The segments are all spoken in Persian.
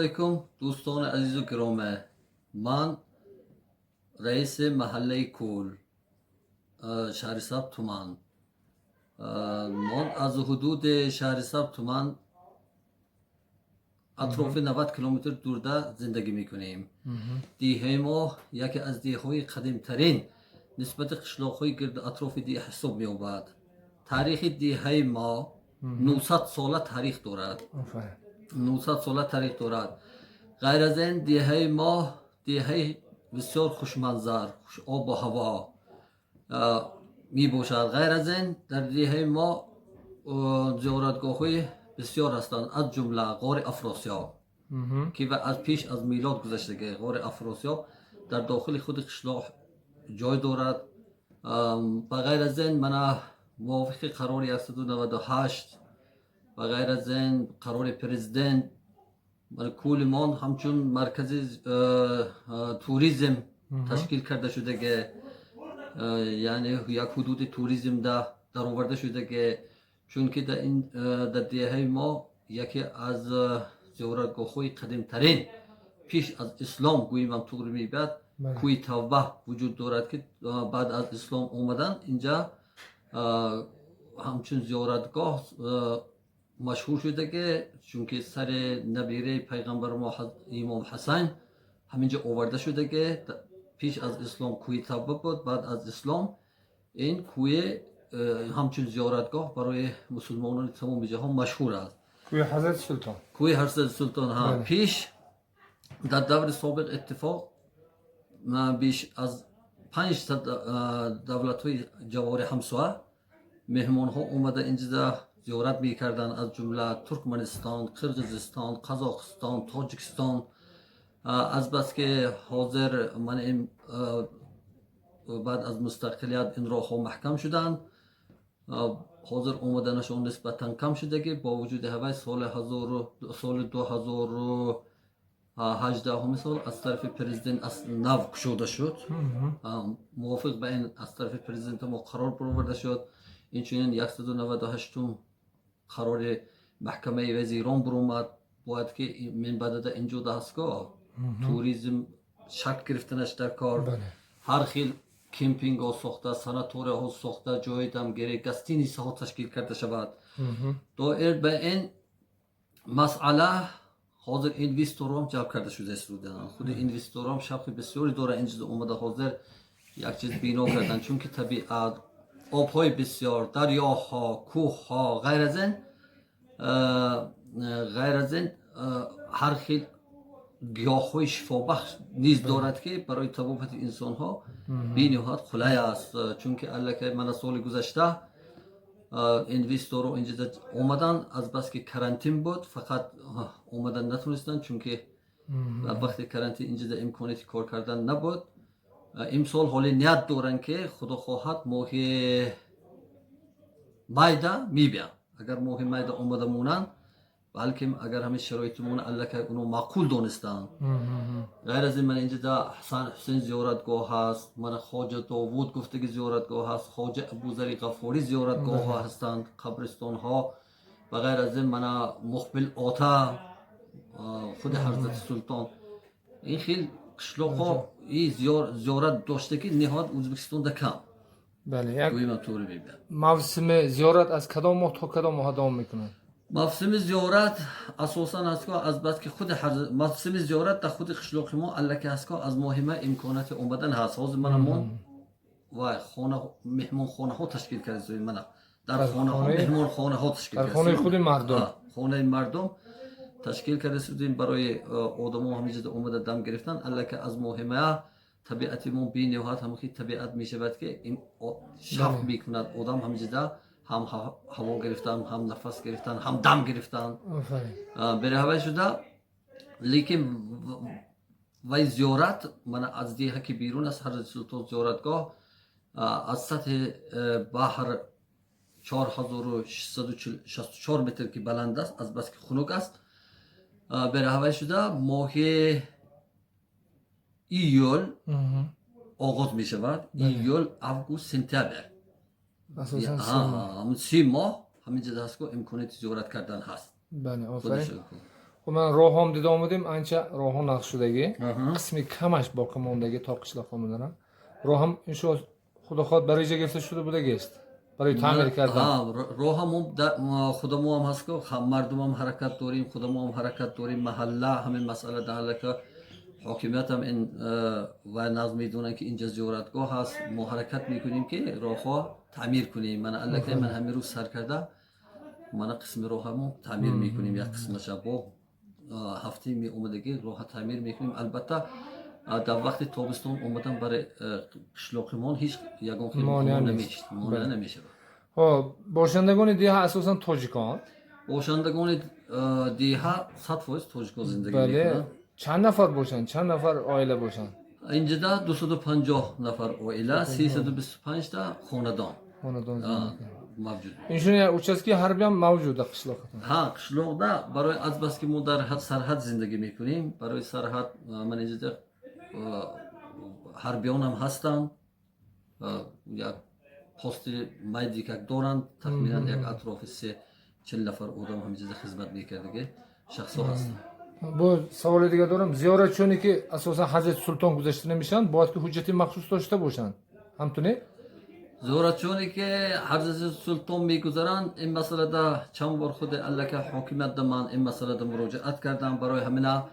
علیکم دوستان عزیز و گرامی. من رئیس محله کول شهرستان تومان. من از حدود شهرستان تومان اطراف 90 کیلومتر دور زندگی میکنیم. دیه ما یکی از دیه‌های قدیمترین نسبت قشلاق‌های گرد اطراف دیه حساب می‌یابد. تاریخ دیه ما 900 ساله تاریخ دارد. 900 ساله تاریخ دارد. غیر از این دیه ما دیه بسیار خوشمنظر، خوش آب و هوا می باشد. غیر از این در دیه ما زیارتگاه‌های بسیار هستند، از جمله غار افراسیاب که از پیش از میلاد گذشته. غار افراسیاب در داخل خود قشلاق جای دارد. و غیر از این من موافق قرار 198 و غیر از این قرار پرزیدنت کولمان همچون مرکز توریسم تشکیل کرده شده که یعنی یک حدود توریسم در آورده شده که چون که در دیه ما یکی از زیارتگاه‌های قدیمترین پیش از اسلام گوییم هم طور میبود کوی توبه وجود دارد که بعد از اسلام اومدن اینجا همچون زیارتگاه مشهور شده که چون که سر نبیره پیغمبر ما امام حسین همینجا آورده شده که پیش از اسلام کوی توبه بود. بعد از اسلام این کوی همچون زیارتگاه برای مسلمانان تمام جهان مشهور است. کوی حضرت سلطان. کوی حضرت سلطان ها پیش در دور سابق اتفاق بیش از 500 دولت‌های جوار همسایه مهمان ها اومده اینجا زیارت میکردن، از جمله ترکمنستان، قرقیزستان، قزاقستان، تاجیکستان. از بس که حاضر من بعد از مستقلیت این راه ها محکم شدن، حاضر اومدنشون نسبتا کم شده که با وجود هوای سال 2018 سال از طرف پرزیدنت از نو گشوده شد. موافق به این از طرف پرزیدنت ما قرار برآورده شد. این چنین 198 قرار محکمه وزیران برآمد باید که من بعد اینجا دستگاه توریسم شکل گرفتنش در کار. هر خیل کمپینگ ها ساخته، ساناتوری ها ساخته، جای دمگیری گستینیس ها تشکیل کرده شود. دایر به این مسئله حاضر اینوستور هم جلب کرده شده است. خود اینوستور هم شبخی بسیاری داره اینجا اومده حاضر یک چیز بینا کردن، چون که طبیعت آبهای بسیار، دریاها، کوه ها، غیر از این هر خیل گیاهای شفابخش نیز دارد که برای طبابت انسان ها بی نهایت خلای است. چون که الکی من سال گذشته اینوستور اینجا اومدن، از بس که کرانتین بود فقط اومدن نتونستن، چون که وقتی کرانتین اینجا امکانیت کار کردن نبود. امسال حالی نیت دارن که خدا خواهد ماه مایده میبین. اگر ماه مایده اومده مونن بلکه اگر همه شرایط مون الکی اونو معقول دانستن. غیر از این من اینجا دا حسین زیارتگاه هست، من خواجه داوود گفتگی زیارتگاه هست، خواجه ابوذر غفاری زیارتگاه ها هستند، قبرستان ها. و غیر از این من مقبل آتا، خود حضرت سلطان. این خیلی قشلاق ها این زیارت داشته که نهاد ازبکستان دا کم. بله. گوییم طوری میبین. موسم زیارت از کدام ماه تا کدام ماه دوام میکنه؟ موسم زیارت اساساً است که از بس که خود موسم زیارت در خود قشلاق ما الکی است که از ماه ما امکانات اومدن هست. حاضر من و خانه مهمان خانه ها تشکیل کردیم. من در خانه ها مهمان خانه ها تشکیل کردیم. در خانه خود مردم. خانه مردم تشکیل کردیم برای آدما همینجا اومده دم گرفتن. الکی از ماه ما طبیعت ما بی نهایت همخی طبیعت میشود که این شف میکند. آدم همینجا هم هوا گرفتن، هم نفس گرفتن، هم دم گرفتن. بره هوای شده. لیکن وی زیارت من از دیه که بیرون از حضرت سلطان زیارتگاه از سطح بحر 4664 متر که بلند است، از بس که خنک است. بره هوای شده ماه ایول آغاز می شود. ایول، اوگوست، سپتامبر. همون 3 ماه همینجا هست که امکانات زیارت کردن هست. بله آفرین. خب من راهام دیده اومدیم انچه راه نقش شدگی آها. قسمی کمش باقی موندگی تا قشلاق میدونم راهم این شو خدا خود برای جا گرفته شده بوده گشت برای تعمیر کردن راه هم خدا مو هم هست که مردم هم حرکت داریم خدا مو هم حرکت داریم محله همین مسئله در که حاکمیت هم این و نظم میدونن که اینجا زیارتگاه هست ما حرکت میکنیم که راه ها تعمیر کنیم من الکی من همین روز سر کرده من قسم راه همو تعمیر میکنیم یک قسمش با هفته می اومدگی راه تعمیر میکنیم البته در وقت تابستان اومدن برای قشلاقمان هیچ یگان خیلی مانع نمیشه خب باشندگان دیها اساسا تاجیکان باشندگان دیها 100% تاجیکان زندگی بله میکنن چند نفر باشن چند نفر عائله باشن اینجا 250 نفر عائله 325 تا خاندان خاندان موجود اینشون участки حربی هم موجوده قشلاقتون ها قشلاقدا برای از بس که ما در سرحد زندگی میکنیم برای سرحد من اینجا حربیان هم هستن یک پست مایدی که دارن تقریبا یک اطراف 40 نفر آدم همینجا خدمت میکرده شخصا هستن با سوال دیگه دارم زیارت چونی که اساسا حضرت سلطان گذاشته نمیشن باید که حجتی مخصوص داشته باشن همتونه زیارت چونی که حضرت سلطان میگذارن این مسئله دا چند بار خود الله که حاکمیت دا من این مسئله دا مراجعت کردم برای همینا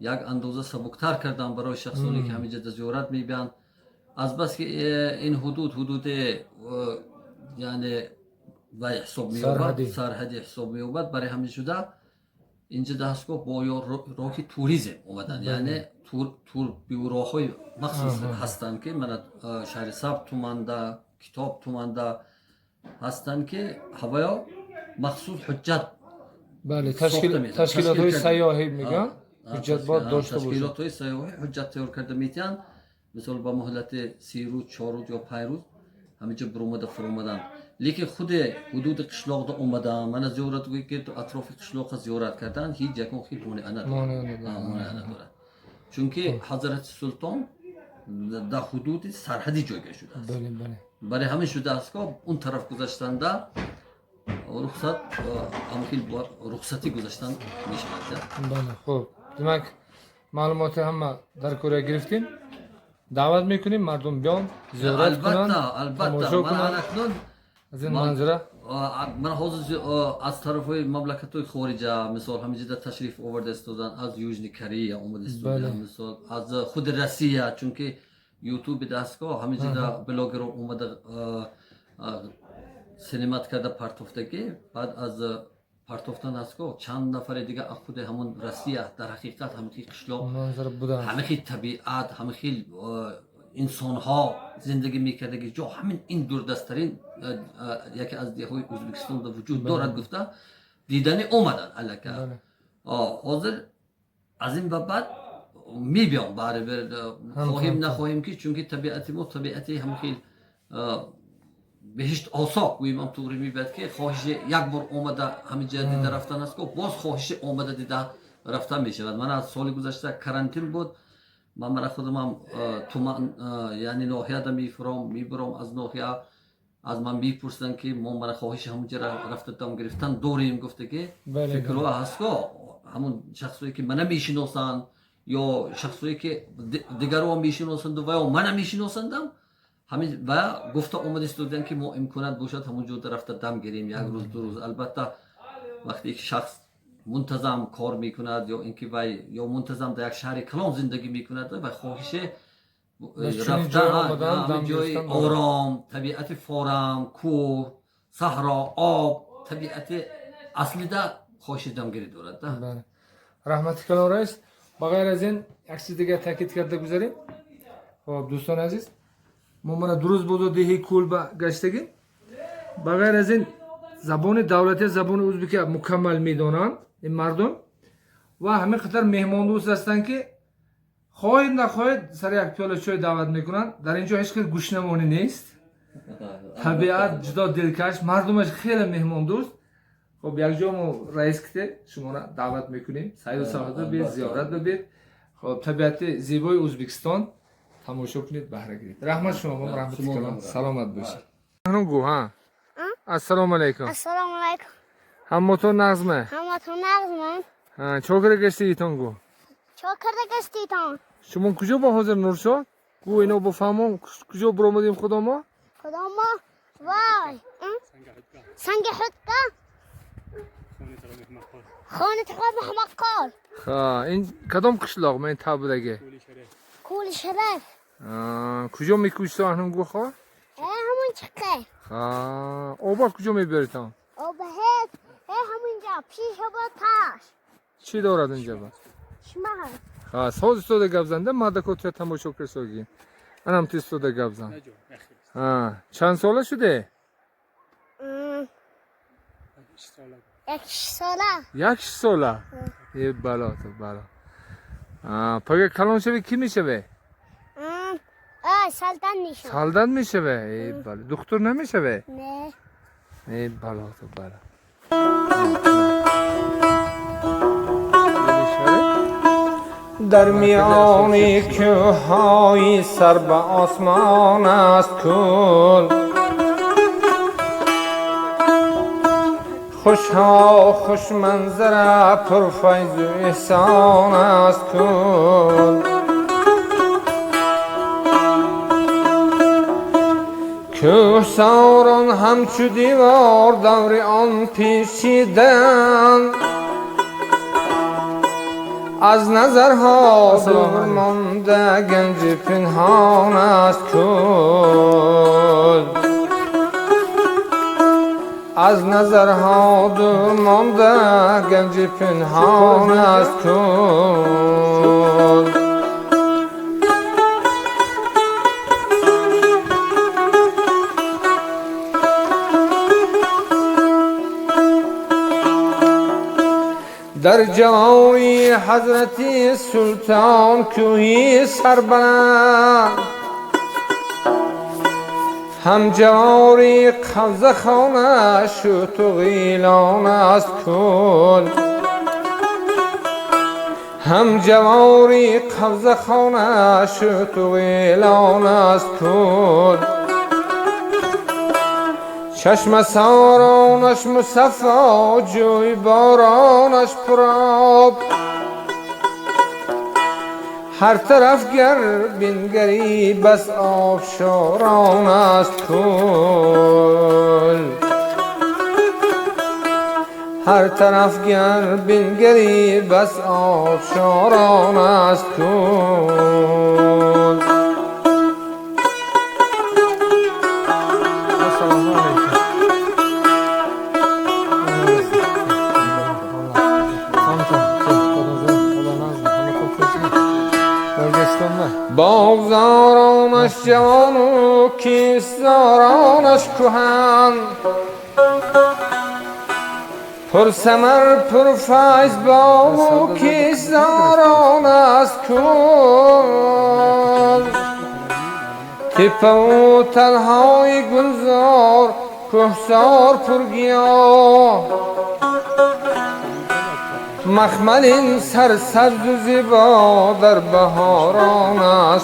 یک اندازه سبکتر کردم برای شخصانی که همینجا زیارت میبین از بس که این حدود یعنی و حساب میوبد سرحدی حساب میوبد برای همین شده اینجا دست کو با راهی توریسم اومدن یعنی تور بیوراهای مخصوص هستن که من شهر سبت توماندا کتاب توماندا هستن که هوایا مخصوص حجت بله تشکیلات های سیاحی میگن حجت باید داشته باشه تشکیلات های سیاحی حجت تیار کرده میتین مثلا با مهلت 3 روز 4 روز یا 5 روز همینجا برومده فرومدن لیکن خود حدود قشلاق دا اومدن من زیارت گویی که تو اطراف قشلاق زیارت کردن هیچ یکون خیلی مانع نداره چون که حضرت سلطان در حدود سرحدی جایگاه شده است برای همین شده است که اون طرف گذاشتن دا رخصت رخصتی گذاشتن میشه بله خب دمک معلومات همه در کره گرفتیم دعوت میکنیم مردم بیان زیارت کنن البته من اکنون از این منظره من حاضر از طرف مملکت های خارجه مثال همینجا تشریف آورده استودن از یوژنی کره اومده استودن مثال از خود روسیه چون که یوتیوب دستگاه همینجا بلاگر اومده سینمات کرده پرتوفتگی بعد از پرتوفتن هستگاه چند نفر دیگه خود همون روسیه در حقیقت همین قشلاق همین طبیعت همین انسان ها زندگی میکرده که جو همین این دوردستترین یکی از دیهای ازبکستان در وجود دارد گفته دیدن اومدن الکه حاضر از این بعد میبیام برای خواهیم نخواهیم که چون که طبیعت ما طبیعتی همین بهشت آسا گوییم هم طوری میبید که خواهش یک بار اومده همین جا دیده رفتن است که باز خواهش اومده دیده رفتن میشود من از سال گذشته کرانتین بود من خودم هم یعنی ناحیه دا میبرم از ناحیه از من میپرسن که من خواهش همونجا رفتم گرفتن دوریم گفته که فکرها هست که همون شخصایی که من میشناسن یا شخصایی که دیگران میشناسند و من میشناسندم همین و گفته اومده استودن که ما امکانات باشد همونجا رفته دم گیریم یک روز دو روز البته وقتی یک شخص منتظم کار میکند یا اینکه وای یا منتظم در یک شهر کلان زندگی میکند و خواهش رفتن جای آرام طبیعت فارم کوه صحرا آب طبیعت اصلی دا خواهش دمگیری دارد رحمت کلان رئیس بغیر از این یک چیز دیگه تاکید کرده گذاریم خب دوستان عزیز ما من درست بود و دیهی کول با گشتگیم بغیر از این زبان دولتی زبان ازبکی مکمل میدونن این مردم و همه خطر مهمان دوست هستن که خواهید نخواهید سر یک پیاله چای دعوت میکنن در اینجا هیچ کس گوشنمانی نیست طبیعت جدا دلکش مردمش خیلی مهمان دوست خب یک جا ما رئیس کته شما را دعوت میکنیم سعی و سعادت ببید زیارت ببید خب طبیعت زیبای ازبکستان تماشا کنید بهره گیرید رحمت شما رحمت کنم سلامت باشید خانم گو ها السلام علیکم السلام علیکم همتون نظمه همتون نظمه ها چاکر گشتی تانگو چاکر گشتی تان شما کجا با حاضر نورشاد گو اینو بفهمم کجا برآمدیم خدا ما کدام ما وای سنگ حدقه خانه تقاب محمقال ها این کدام قشلاق من تابدگه کول شرف کجا میکوشتن هم گو خواه همون چقه ها آبا کجا میبریتن او بهت همونجا پیش با تاش چی دارد اینجا با شمار ها ساز استوده گپ زنده ماده کوتر تماشا کرسوگی انم تی استوده گپ زن چند ساله شده یک ساله یک ساله ای بالا تو بالا پگه کلان شوی کی میشوه سلطان نیشون سالدن میشوه ای بالا دکتر نمیشوه نه ای بالا تو بالا در میان کوههای سر به آسمان است کل خوشها خوش منظره پر فیض و احسان است کل کوه ساران همچو دیوار دور آن پیچیدند از نظرها دور مانده گنج پنهان است کل از نظرها دور مانده گنج پنهان است کل در جواری حضرت سلطان کوهی سربلند هم جواری قبضه خانه شد و غیلان است کل هم جواری قبضه خانه شد و غیلان است کل چشم سارانش مصفا جوی بارانش پراب هر طرف گر بینگری بس آبشاران است کل هر طرف گر بینگری بس آبشاران است کل باغزارانش جوان و کیستزارانش کهن پر ثمر پر فیض باغ و کیستزاران است کل تپه و تلهای گلزار کهسار پر گیاه مخمل این سرسبز و زیبا در بهاران است